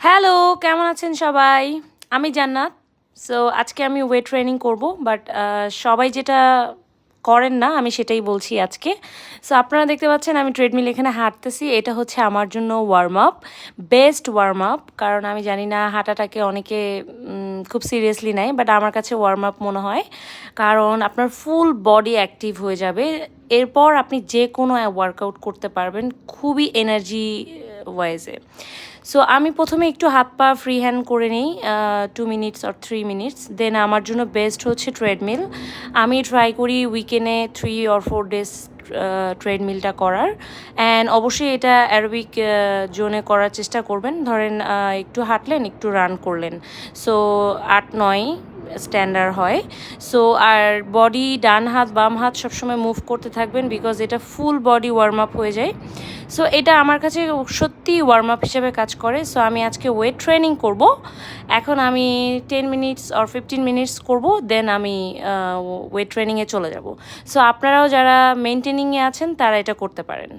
Hello, কেমন আছেন সবাই? আমি জান্নাত। সো আজকে আমি ওয়েট ট্রেনিং করব। বাট সবাই যেটা করেন না, আমি সেটাই বলছি আজকে। সো আপনারা দেখতে পাচ্ছেন আমি ট্রেডমিল এখানে হাঁটতেছি। এটা হচ্ছে আমার জন্য warm up, best warm up. কারণ আমি জানি না হাঁটাটাকে অনেকে খুব সিরিয়াসলি নেয়, বাট আমার কাছে ওয়ার্ম আপ মনে হয়। কারণ আপনার ফুল বডি অ্যাক্টিভ হয়ে যাবে। এরপর আপনি যে কোনো ওয়ার্কআউট করতে পারবেন খুবই এনার্জি ওয়াইজে। সো আমি প্রথমে একটু হাত পা ফ্রি হ্যান্ড করে নিই 2 মিনিটস অর 3 মিনিটস। দেন আমার জন্য বেস্ট হচ্ছে ট্রেডমিল। আমি ট্রাই করি উইকেন্ডে 3 or 4 ডেজ ট্রেডমিলটা করার। অ্যান্ড অবশ্যই এটা অ্যারোবিক জোনে করার চেষ্টা করবেন। ধরেন একটু হাঁটলেন, একটু রান করলেন। সো 8-9 স্ট্যান্ডার্ড হয়। সো আর বডি ডান হাত বাম হাত সবসময় মুভ করতে থাকবেন, বিকজ এটা ফুল বডি ওয়ার্ম আপ হয়ে যায়। সো এটা আমার কাছে সত্যি ওয়ার্ম আপ হিসেবে কাজ করে। সো আমি আজকে ওয়েট ট্রেনিং করব। এখন আমি 10 মিনিটস অর 15 মিনিটস করব, দেন আমি ওয়েট ট্রেনিংয়ে চলে যাব। সো আপনারাও যারা মেনটেনিংয়ে আছেন তারা এটা করতে পারেন।